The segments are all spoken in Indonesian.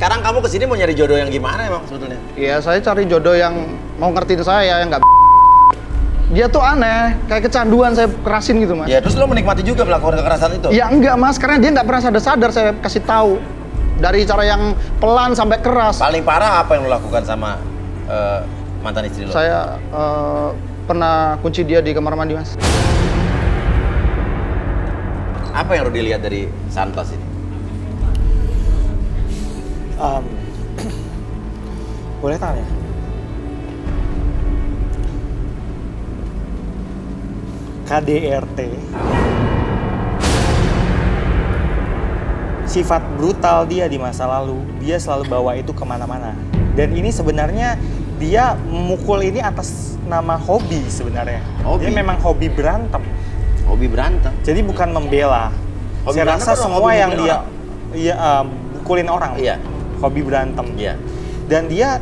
Sekarang kamu kesini mau nyari jodoh yang gimana emang sebetulnya? Iya, saya cari jodoh yang mau ngertiin saya, yang nggak dia tuh aneh, kayak kecanduan saya kerasin gitu, Mas. Ya, terus lo menikmati juga melakukan kekerasan itu? Ya enggak, Mas, karena dia nggak pernah sadar-sadar, saya kasih tahu. Dari cara yang pelan sampai keras. Paling parah apa yang lo lakukan sama mantan istri lo? Saya pernah kunci dia di kamar mandi, Mas. Apa yang lo dilihat dari Santos ini? Boleh tanya? KDRT, sifat brutal dia di masa lalu, dia selalu bawa itu kemana-mana. Dan ini sebenarnya dia memukul ini atas nama hobi sebenarnya. Hobi? Dia memang hobi berantem. Hobi berantem? Jadi bukan membela. Hobi Saya berantem rasa atau semua hobi yang mukulin dia, orang? pukulin orang. Iya. Hobi berantem. Iya. Dan dia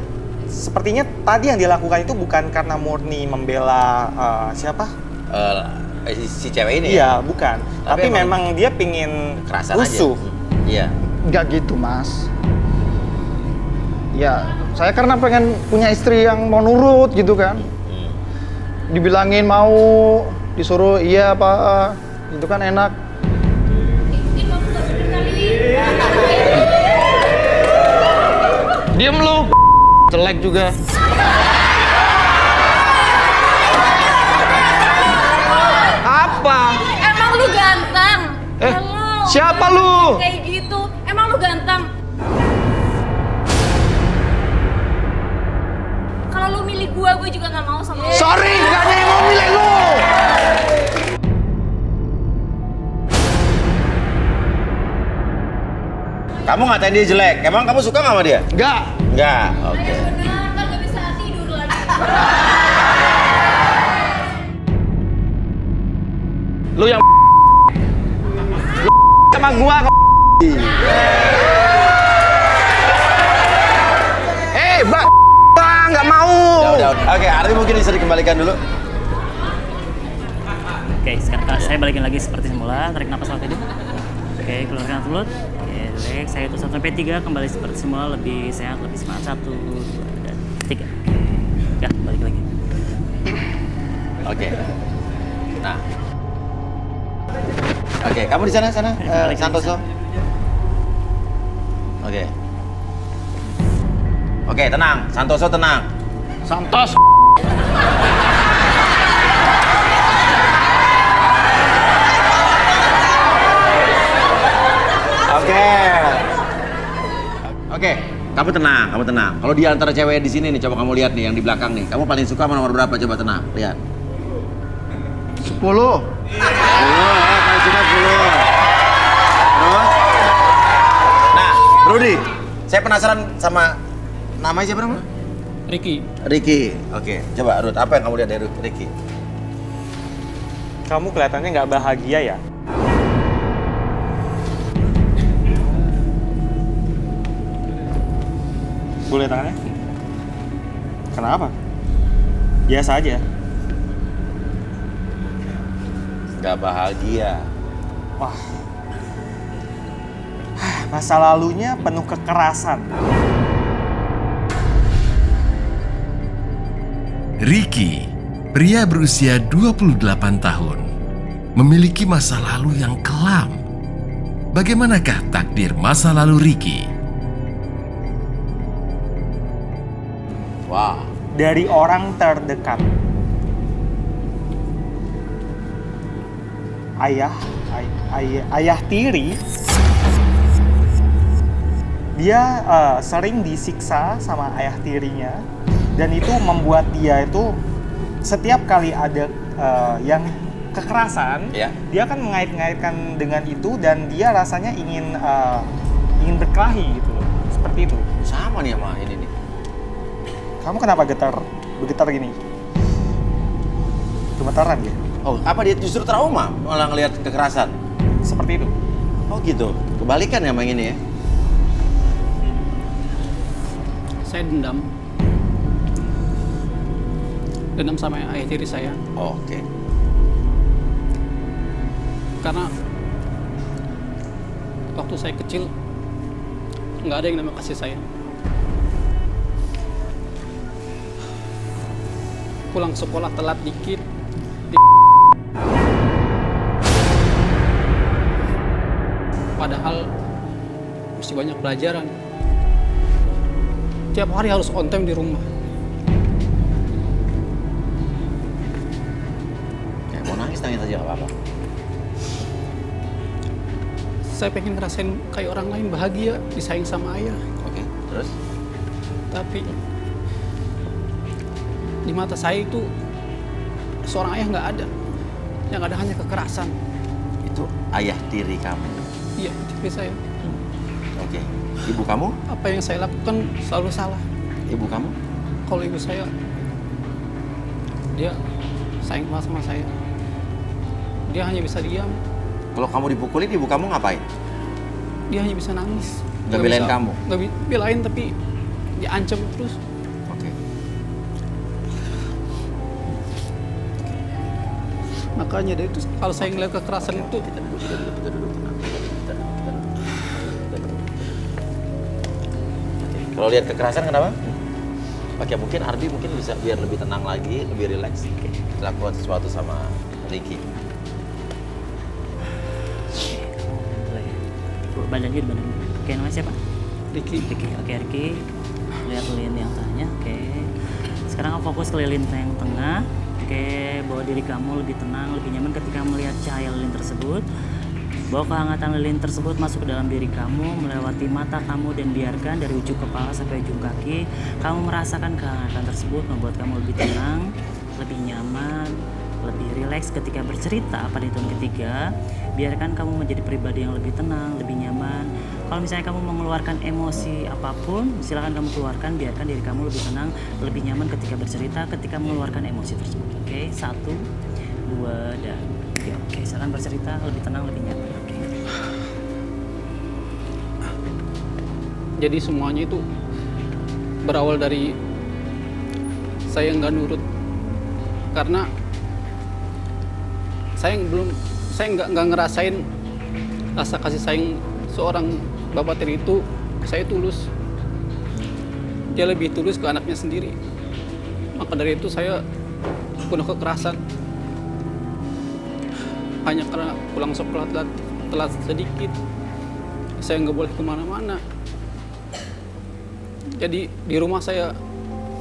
sepertinya tadi yang dia lakukan itu bukan karena murni membela siapa? Si cewek ini Iya, ya? bukan. Tapi Tapi memang dia pingin Kerasan rusuh. aja? Iya. Nggak gitu, Mas. Ya, saya karena pengen punya istri yang mau nurut gitu kan. Dibilangin mau, disuruh iya apa, itu kan enak. Diem lu, jelek juga. Apa? Emang lu ganteng? Siapa lu? Kayak gitu. Emang lu ganteng? Kalau lu milih gua juga nggak mau sama lu. Sorry, gak ada yang mau milih lu. Kamu ngatain dia jelek, emang kamu suka nggak sama dia? Enggak. Enggak, oke. Bener, kan gak bisa tidur lagi. Lu yang lu sama gua kok. Bang, nggak mau. Udah. Oke, Ardi mungkin bisa dikembalikan dulu. Oke, sekarang saya balikin lagi seperti semula. Tarik napas lewat hidung. Oke, keluarkan mulut. Oke, relax. Saya hitung 1 sampai 3, kembali seperti semula, lebih sehat, lebih semangat. 1, 2, dan 3. Ya, balik lagi. Oke. Nah. Oke, kamu di sana Balik lagi Santoso. sana. Oke. Oke, tenang. Santoso tenang. Santos. Oke, kamu tenang. Kalau di antara cewek di sini nih, coba kamu lihat nih yang di belakang nih. Kamu paling suka sama nomor berapa? Coba tenang, lihat. 10. 10, paling suka 10. Terus? Nah, Rudy, saya penasaran sama namanya siapa namanya? Ricky. Oke, coba Ruth, apa yang kamu lihat dari Ricky? Kamu kelihatannya nggak bahagia ya? Boleh tangannya? Kenapa? Biasa aja. Gak bahagia. Wah. Masa lalunya penuh kekerasan. Ricky, pria berusia 28 tahun, memiliki masa lalu yang kelam. Bagaimanakah takdir masa lalu Ricky? Wah. Dari orang terdekat. Ayah tiri. Dia sering disiksa sama ayah tirinya. Dan itu membuat dia itu setiap kali ada yang kekerasan, Ya. dia kan mengait-ngaitkan dengan itu dan dia rasanya ingin berkelahi gitu loh. Seperti itu. Sama nih sama ini nih. Kamu kenapa bergetar gini? Gemetaran ya? Oh, apa dia justru trauma malah ngelihat kekerasan? Seperti itu. Oh gitu. Kebalikan ya sama yang ini ya. Saya dendam sama ayah tiri saya Oh, oke. karena waktu saya kecil nggak ada yang namanya kasih sayang. Pulang sekolah telat dikit, padahal mesti banyak pelajaran. Tiap hari harus on time di rumah. Kayak mau nangis aja nggak apa-apa. Saya pengen ngerasain kayak orang lain bahagia, disayang sama ayah. Oke, terus? Tapi di mata saya itu seorang ayah nggak ada. Yang ada hanya kekerasan. Itu ayah tiri kamu. Iya, tapi saya. Oke. Ibu kamu? Apa yang saya lakukan selalu salah. Ibu kamu? Kalau ibu saya, dia sayang banget sama saya. Dia hanya bisa diam. Kalau kamu dipukulin, ibu kamu ngapain? Dia hanya bisa nangis. Nggak belain kamu? Nggak belain, tapi diancam terus. Oke. Makanya dari itu kalau saya ngeliat kekerasan itu, Kita duduk, tenang. Kalau lihat kekerasan kenapa? Oke, mungkin Arbi bisa biar lebih tenang lagi, lebih rileks. Lakukan sesuatu sama Ricky. Badannya di badan. Oke, namanya siapa? Ricky. Oke, Ricky. Lihat lilin yang tengahnya. Oke. Sekarang kamu fokus ke lilin yang tengah. Oke, bawa diri kamu lebih tenang, lebih nyaman ketika melihat cahaya lilin tersebut. Bawa kehangatan lilin tersebut masuk ke dalam diri kamu, melewati mata kamu dan biarkan dari ujung kepala sampai ujung kaki. Kamu merasakan kehangatan tersebut membuat kamu lebih tenang, lebih nyaman, lebih rileks ketika bercerita pada hitungan ketiga. Biarkan kamu menjadi pribadi yang lebih tenang, lebih nyaman. Kalau misalnya kamu mengeluarkan emosi apapun, silakan kamu keluarkan. Biarkan diri kamu lebih tenang, lebih nyaman ketika bercerita, ketika mengeluarkan emosi tersebut. Oke, 1, 2, dan 3. Oke, silakan bercerita lebih tenang, lebih nyaman. Oke. Jadi semuanya itu berawal dari saya nggak nurut. Karena saya nggak ngerasain rasa kasih sayang seorang bapak tiri itu. Saya tulus, dia lebih tulus ke anaknya sendiri. Maka dari itu saya penuh kekerasan hanya karena pulang sekolah telat sedikit. Saya nggak boleh kemana-mana. Jadi di rumah saya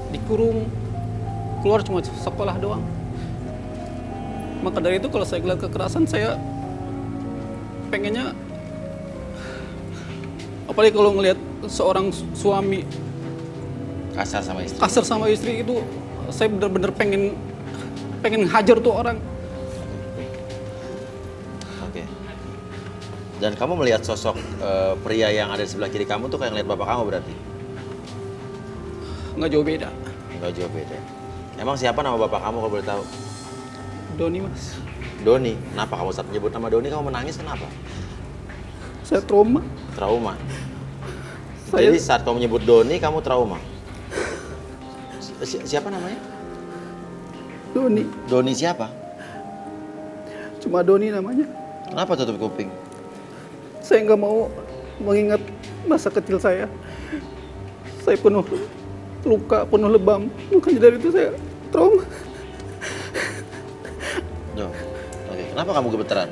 dikurung, keluar cuma sekolah doang. Maka dari itu kalau saya ngeliat kekerasan, saya pengennya, apalagi kalau ngelihat seorang suami Kasar sama istri. kasar sama istri itu, saya bener-bener pengen hajar tuh orang. Oke. Dan kamu melihat sosok pria yang ada di sebelah kiri kamu tuh kayak ngeliat bapak kamu berarti? Nggak jauh beda. Nggak jauh beda. Emang siapa nama bapak kamu kalau boleh tahu? Doni, Mas. Doni. Kenapa kamu saat menyebut nama Doni kamu menangis kenapa? Saya trauma. Trauma. Saya- Jadi saat kamu menyebut Doni kamu trauma. Siapa namanya? Doni. Doni siapa? Cuma Doni namanya. Kenapa tutup kuping? Saya nggak mau mengingat masa kecil saya. Saya penuh luka, penuh lebam. Makanya dari itu saya trauma. Duh. Oke. Kenapa kamu gemeteran?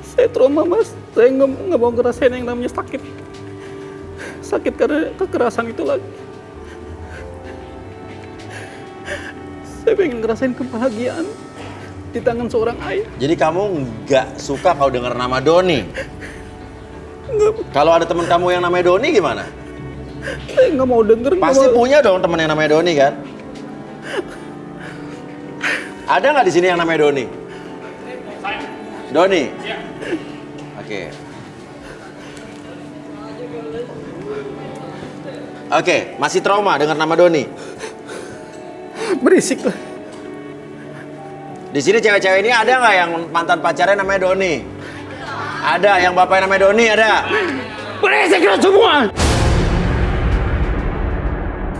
Saya trauma, Mas. Saya nggak mau ngerasain yang namanya sakit. Sakit karena kekerasan itu lagi. Saya pengen ngerasain kebahagiaan di tangan seorang ayah. Jadi kamu nggak suka kalau dengar nama Doni? Kalau ada teman kamu yang namanya Doni gimana? Saya nggak mau denger. nggak Pasti mau- punya dong teman yang namanya Doni kan? Ada nggak di sini yang namanya Doni? Doni? Oke. Oke, masih trauma dengar nama Doni? Berisik lah. Di sini cewek-cewek ini ada nggak yang mantan pacarnya namanya Doni? Ada, yang bapaknya namanya Doni ada? Berisik lah semua.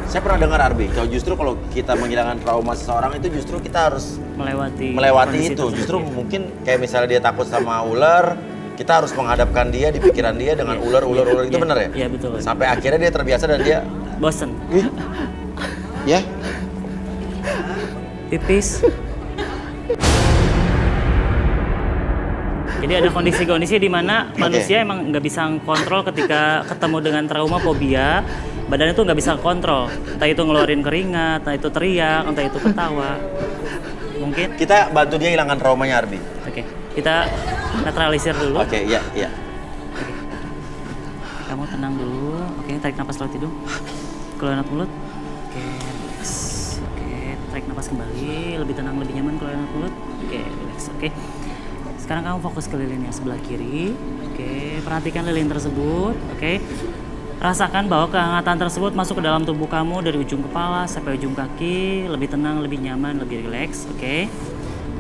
Saya pernah dengar Arbi, kalau kita menghilangkan trauma seseorang itu justru kita harus Melewati melewati kondisi itu. tersebut, Justru ya. mungkin kayak misalnya dia takut sama ular, kita harus menghadapkan dia di pikiran dia dengan ular itu Iya. benar ya? Iya, betul. Sampai akhirnya dia terbiasa dan dia Bosen. ya Pipis. Jadi ada kondisi-kondisi di mana manusia emang nggak bisa kontrol ketika ketemu dengan trauma fobia, badan itu nggak bisa kontrol. Entah itu ngeluarin keringat, entah itu teriak, entah itu ketawa. Mungkin. kita bantu dia hilangkan traumanya Arbi. Oke, kita netralisir dulu. Oke, iya. Kamu tenang dulu. Oke, tarik nafas lewat hidung. Keluar mulut. Oke, relax. Oke, tarik nafas kembali. Lebih tenang, lebih nyaman keluar mulut. Oke, relax. Oke. Sekarang kamu fokus ke lilin yang sebelah kiri. Oke, perhatikan lilin tersebut. Oke. Rasakan bahwa kehangatan tersebut masuk ke dalam tubuh kamu dari ujung kepala sampai ujung kaki. Lebih tenang, lebih nyaman, lebih rileks. Oke.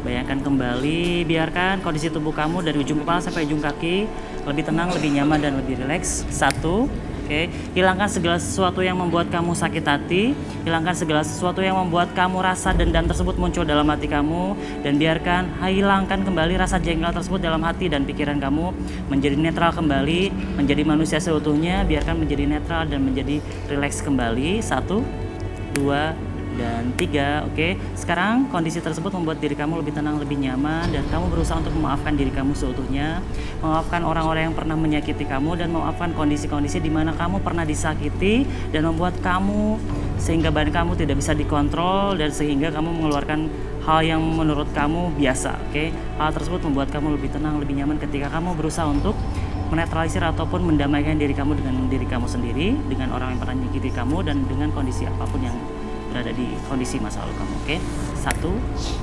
Bayangkan kembali, biarkan kondisi tubuh kamu dari ujung kepala sampai ujung kaki lebih tenang, lebih nyaman, dan lebih rileks. 1. Oke, hilangkan segala sesuatu yang membuat kamu sakit hati, hilangkan segala sesuatu yang membuat kamu rasa dendam tersebut muncul dalam hati kamu, dan biarkan hilangkan kembali rasa jengkel tersebut dalam hati dan pikiran kamu, menjadi netral kembali, menjadi manusia seutuhnya, biarkan menjadi netral dan menjadi rileks kembali. 1, 2, dan 3. Oke, sekarang kondisi tersebut membuat diri kamu lebih tenang, lebih nyaman, dan kamu berusaha untuk memaafkan diri kamu seutuhnya, memaafkan orang-orang yang pernah menyakiti kamu, dan memaafkan kondisi-kondisi di mana kamu pernah disakiti dan membuat kamu sehingga badan kamu tidak bisa dikontrol dan sehingga kamu mengeluarkan hal yang menurut kamu biasa. Oke, hal tersebut membuat kamu lebih tenang, lebih nyaman ketika kamu berusaha untuk menetralisir ataupun mendamaikan diri kamu dengan diri kamu sendiri, dengan orang yang pernah menyakiti kamu, dan dengan kondisi apapun yang berada di kondisi masa lalu kamu. Oke, 1,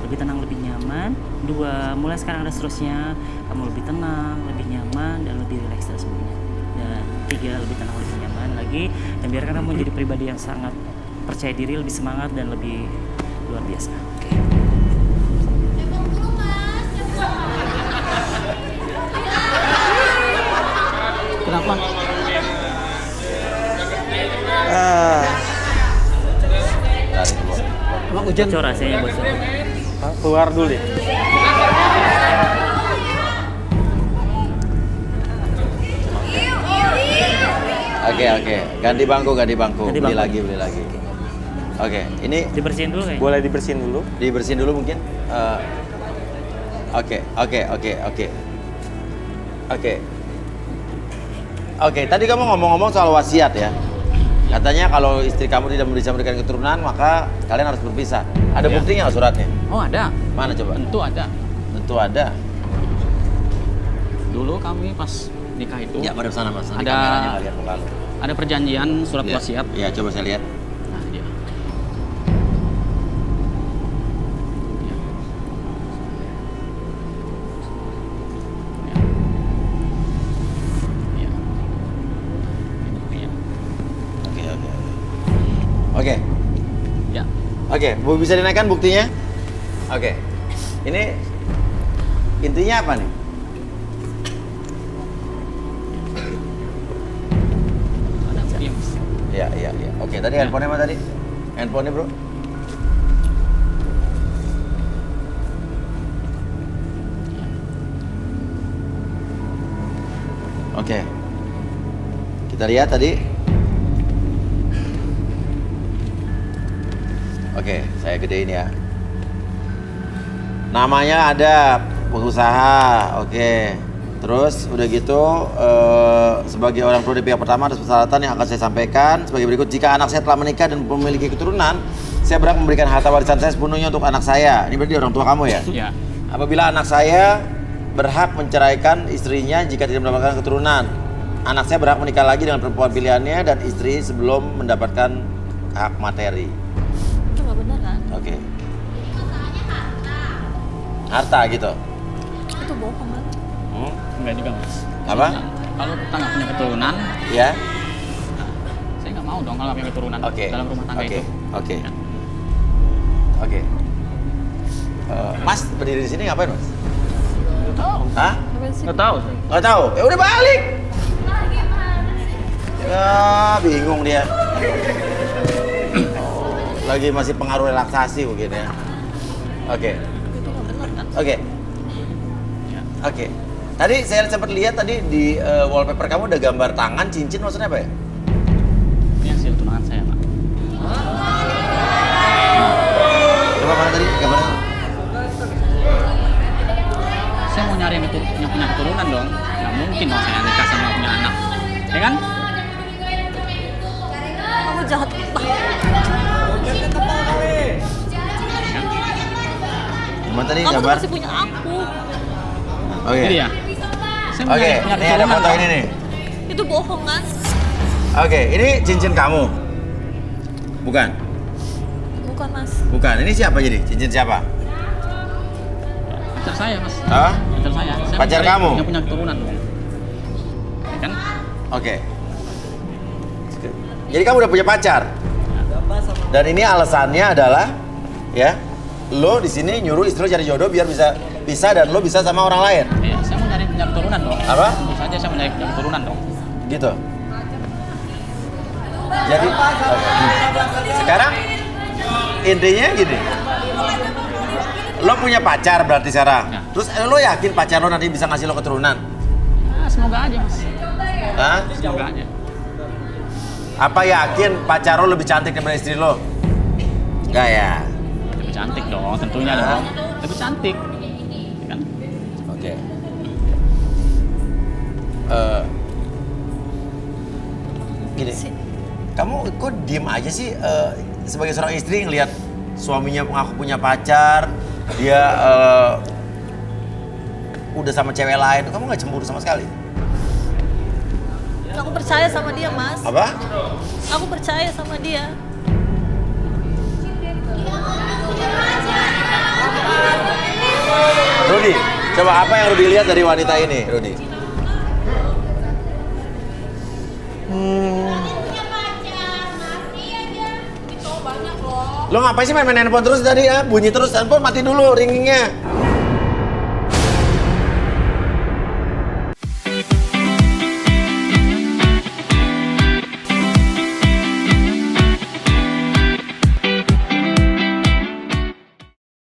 lebih tenang, lebih nyaman. 2, mulai sekarang dan seterusnya kamu lebih tenang, lebih nyaman, dan lebih rileks dari sebelumnya. Dan 3, lebih tenang, lebih nyaman lagi, dan biarkan kamu menjadi pribadi yang sangat percaya diri, lebih semangat, dan lebih luar biasa. Oke. Kenapa? Emang hujan? Bocor rasanya bocor. Keluar dulu deh. Oke. Ganti bangku. Ganti Beli bangku. lagi. Oke, ini Dibersihin dulu kayaknya. Boleh dibersihin dulu. dibersihin dulu mungkin. Oke, tadi kamu ngomong-ngomong soal wasiat ya. Katanya kalau istri kamu tidak bisa memberikan keturunan, maka kalian harus berpisah. Ada buktinya nggak suratnya? Oh ada, Mana coba? tentu ada. Tentu ada. Dulu kami pas nikah itu Ya, pada sana mas. Nanti Ada- kameranya nggak lihat muka lu. ada perjanjian surat Iya. wasiat. Iya, coba saya lihat. Nah dia. Ya. Ya. Oke. Ya. Oke, Bu bisa dinaikkan buktinya? Oke. Ini intinya apa nih? Ada bukti. Iya. Oke, tadi handphonenya mana tadi? Handphonenya, Bro? Oke. Kita lihat tadi. Oke, saya gedein ya. Namanya ada pengusaha, oke. Terus udah gitu sebagai orang tua di pihak pertama ada persyaratan yang akan saya sampaikan sebagai berikut. Jika anak saya telah menikah dan memiliki keturunan, saya berhak memberikan harta warisan saya sepenuhnya untuk anak saya. Ini berarti orang tua kamu ya? Ya. Apabila anak saya berhak menceraikan istrinya jika tidak mendapatkan keturunan, anak saya berhak menikah lagi dengan perempuan pilihannya dan istri sebelum mendapatkan hak materi. Itu nggak benar kan? Oke. Harta gitu. Itu bohong kan? Enggak juga mas. Apa? Kalau kita nggak punya keturunan, Ya. saya nggak mau dong kalau nggak punya keturunan Oke. dalam rumah tangga itu. Oke. Ya. Oke. Mas berdiri di sini ngapain, Mas? Tahu. Hah? Nggak tahu. Nggak tahu. Ya udah balik. Ya, bingung dia. Lagi masih pengaruh relaksasi mungkin ya. Oke. Oke. Ya. Oke. Tadi saya sempat lihat tadi di wallpaper kamu ada gambar tangan, cincin, maksudnya apa ya? Ini hasil tunangan saya, Pak. Coba mana tadi gambarnya? Saya mau nyari yang punya keturunan dong. Nggak mungkin dong saya nikah sama punya anak. Ya kan? Kamu jahat banget. Mana tadi Kamu tuh gambar? masih punya aku. Oke. Jadi ya. Saya mau Oke, nyari punya ini ada keturunan foto dong. ini nih. Itu bohong kan? Oke, ini cincin kamu. Bukan? Bukan mas. Bukan. Ini siapa jadi? Cincin siapa? Pacar saya, Mas. Hah? Pacar saya. Saya Pacar mau cari kamu? yang punya keturunan dong. Ya kan? Oke. Jadi kamu udah punya pacar? Dan ini alasannya adalah, ya, lo di sini nyuruh istri lo cari jodoh biar bisa dan lo bisa sama orang lain. Iya, saya mau nyari punya keturunan dong. Apa? Tentu saja saya mau nyari punya keturunan dong. Gitu. Jadi, oke. Sekarang intinya gini. Lo punya pacar berarti sekarang. Ya. Terus lo yakin pacar lo nanti bisa ngasih lo keturunan? Nah, semoga aja, Mas. Hah? Semoga aja. Apa yakin pacar lo lebih cantik daripada istri lo? Enggak ya? Lebih cantik dong, tentunya dong. Lebih cantik. Ya kan? Oke. Gini, kamu kok diem aja sih sebagai seorang istri ngelihat suaminya mengaku punya pacar, dia udah sama cewek lain, kamu nggak cemburu sama sekali? Aku percaya sama dia mas. Apa? Aku percaya sama dia. Rudy, coba apa yang Rudy lihat dari wanita ini, Rudy? Lo ngapain sih main handphone terus tadi ya? Bunyi terus, handphone mati dulu ringingnya.